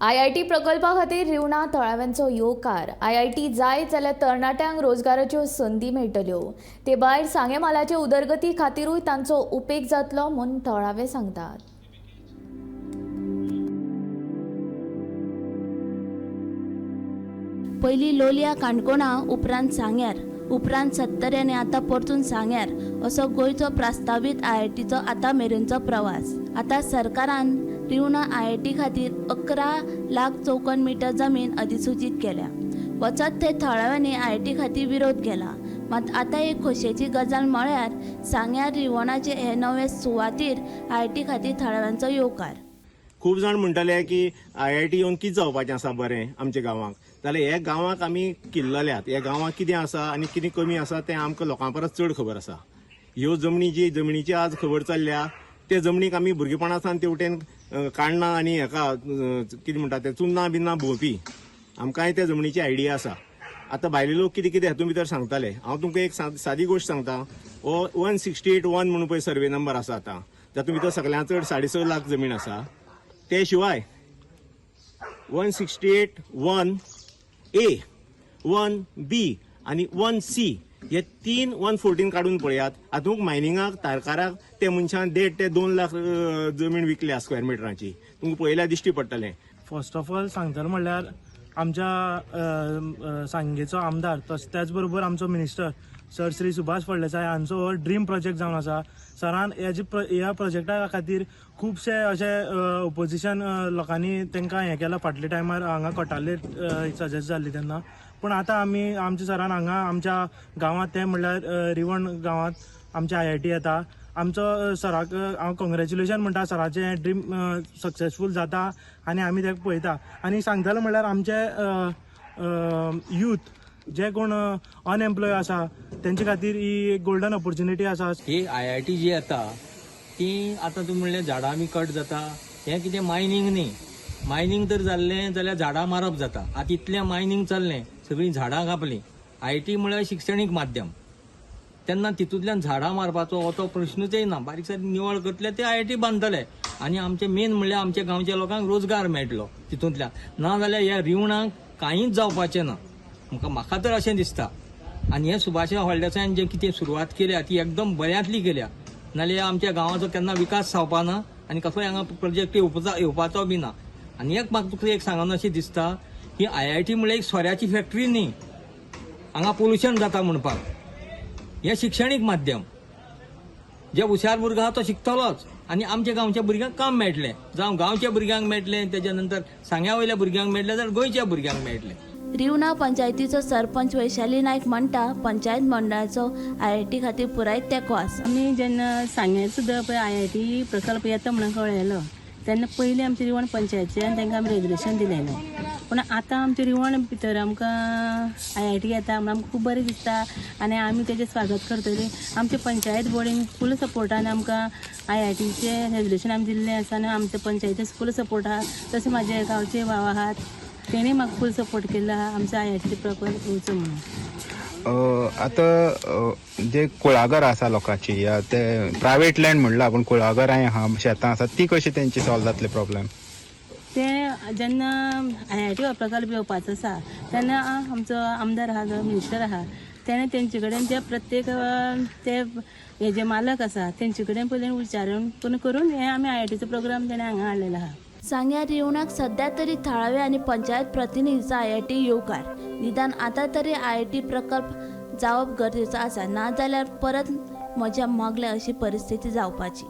IIT प्रकल्पा खातीर रिवणा थळाव्यांचो येवकार। IIT जायत जाल्यार तरणाट्यांक रोजगाराच्यो संदी मेळटल्यो। ते भायर सांगे मालाचे उदरगती खातीरूय तांचो उपेग जातलो म्हूण थळावे सांगतात। पयलीं लोलया काणकोणा उपरांत सांग्यार उपरांत सत्तरी आनी आतां परतून सांग्यार असो गोंयचो प्रस्तावीत IITचो आतां मेरेनचो प्रवास। आतां सरकारान रिवणा IIT खातीर 11 लाख चौकोन मिटर जमीन अधिसूचीत केल्या। वचत ते थळाव्यांनी IIT खातीर विरोध केला। मात आतां एक खोशयेची गजाल म्हळ्यार सांग्यार रिवणाचे हे नवे सुवातेर IIT खातीर थळाव्यांचो येवकार। खूब जाण म्हणटाले की IIT येवन कितें जावपाचें आसा बरें आमच्या गांवांक, जाल्यार हे गांवांक आमी किल्लल्यात। ह्या गांवांक कितें आसा आनी कितें कमी आसा तें आमकां लोकां परस चड खबर आसा। ह्यो जमनीची आज खबर चल्ल्या, ते जमनीक आमी भुरगेपणासान तेवटेन काण्णां आनी हेका कितें म्हणटा ते चुन्ना बिन्ना भोंवपी, आमकांय त्या जमनीची आयडिया आसा। आतां भायले लोक कितें कितें हातूंत भितर सांगताले, हांव तुमकां एक सादी गोश्ट सांगता। हो 168(1) म्हणून पळय सर्वे नंबर आसा आतां, जातूंत भितर सगळ्यांत चड 6.5 लाख जमीन आसा। ते शिवाय 168(1)A, 1B आनी 1C हे 3 114 काढून पळयात। हातूंत मायनिंगाक तारकाराक ते मनशान 1.5 ते 2 लाख जमीन विकल्या स्क्वेअर मिटराची, तुमकां पळयल्यार दिश्टी पडटलें। फर्स्ट ऑफ ऑल सांगतले म्हणल्यार आमच्या सांगेचो आमदार त्याच बरोबर आमचो मिनिस्टर सर श्री सुभाष फळदेसाय हांचो ड्रीम प्रोजेक्ट जावन आसा। सरान ह्या प्रोजेक्टा खातीर खुबशे अशे ओपोजिशन लोकांनी तांकां हें केलां फाटल्या टायमार हांगा कोटाले सजेस्ट जाल्ली तेन्ना। पूण आतां आमच्या सरान हांगा आमच्या गांवांत ते म्हणल्यार रिवण गांवांत आमच्या IIT येता। आमचो सराक हांव कॉंग्रेच्युलेशन म्हणटा, सराचें ड्रीम सक्सेसफूल जाता आनी आमी तेका पळयता। आनी सांगतले म्हणल्यार आमचे यूथ जे कोण अनएम्प्लॉय आसा तेंचे खातीर ही एक गोल्डन ऑपॉर्च्युनिटी आसा। ही IIT जी येता ती आतां तुम्ही म्हणलें झाडां आमी कट जाता, हें कितें मायनींग न्ही। मायनींग तर जाल्लें जाल्यार झाडां मारप जाता। आतां इतलें मायनींग चल्लें, सगळीं झाडां कापलीं। IIT म्हळ्यार शिक्षणीक माध्यम, तेन्ना तितूंतल्यान झाडां मारपाचो हो तो प्रश्नूच येना। बारीक सारीक निवळ करतले ते IIT बांदतले आनी आमचे मेन म्हणल्यार आमच्या गांवच्या लोकांक रोजगार मेळटलो तितूंतल्यान। ना जाल्यार ह्या रिवणाक कांयच जावपाचें ना, म्हाका तर अशें दिसता। आनी हे सुभाष फळदेसायान जे कितें सुरवात केल्या ती एकदम बऱ्यांतली केल्या, नाल्यार आमच्या गांवाचो केन्ना विकास जावपाना आनी कसोय हांगा प्रोजेक्ट येवपाचो बी ना। आनी म्हाका तुका एक सांगन अशें दिसता की IIT म्हळ्यार एक सोऱ्याची फॅक्टरी न्ही, हांगा पोल्युशन जाता म्हणपाक। हे शिक्षणीक माध्यम, जे हुशार भुरगो आहा तो शिकतलोच आनी आमच्या गांवच्या भुरग्यांक काम मेळटलें। जावं गांवच्या भुरग्यांक मेळटलें, तेच्या नंतर सांग्या वयल्या भुरग्यांक मेळटलें, जाल्यार गोंयच्या भुरग्यांक मेळटलें। रिवणा पंचायतीचो सरपंच वैशाली नायक म्हणटा पंचायत मंडळाचो IIT खातीर पुराय तेंको आसा। आमी जेन्ना सांग्यार सुद्दां पळय IIT प्रकल्प येता म्हणून कळयलो तेन्ना पयलीं आमच्या रिवण पंचायतीन तांकां आमी रेजल्युशन दिलेलें। पूण आतां आमच्या रिवण भितर आमकां IIT येता म्हणून आमकां खूब बरें दिसता आनी आमी तेजें स्वागत करतलीं। आमच्या पंचायत बोर्डीन फूल सपोर्टान आमकां IITचें रेजल्युशन आमी दिल्लें आसा आनी आमच्या पंचायतीन फूल सपोर्ट आहा। तशें म्हाजे गांवचे भाव आहात तेणी म्हाका फूल सपोर्ट केल्लो आहा आमचो IIT प्रकल्प येवचो म्हणून। आतां जे कुळागर आसा लोकांची या ते प्रायवेट लँड म्हणला, पूण कुळागरांय आहा, शेतां आसा, ती कशी तेंची सॉल्व जातले प्रॉब्लेम? ते जेन्ना IIT हो प्रकल्प येवपाचो आसा तेन्ना आमचो आमदार आहा जो मिनिस्टर आहा तेणें तेंचे कडेन जे प्रत्येक ते हे जे मालक आसा तेंचे कडेन पयलीं विचारून करून हे आमी IITचो प्रोग्राम तेणें हांगा हाडलेलो आहा। सांग्यार रिवणाक सध्या तरी थळावे आनी पंचायत प्रतिनिधीचो IIT येवकार। निदान आतां तरी IIT प्रकल्प जावप गरजेचो आसा, ना जाल्यार परत म्हज्या मागल्या अशी परिस्थिती जावपाची।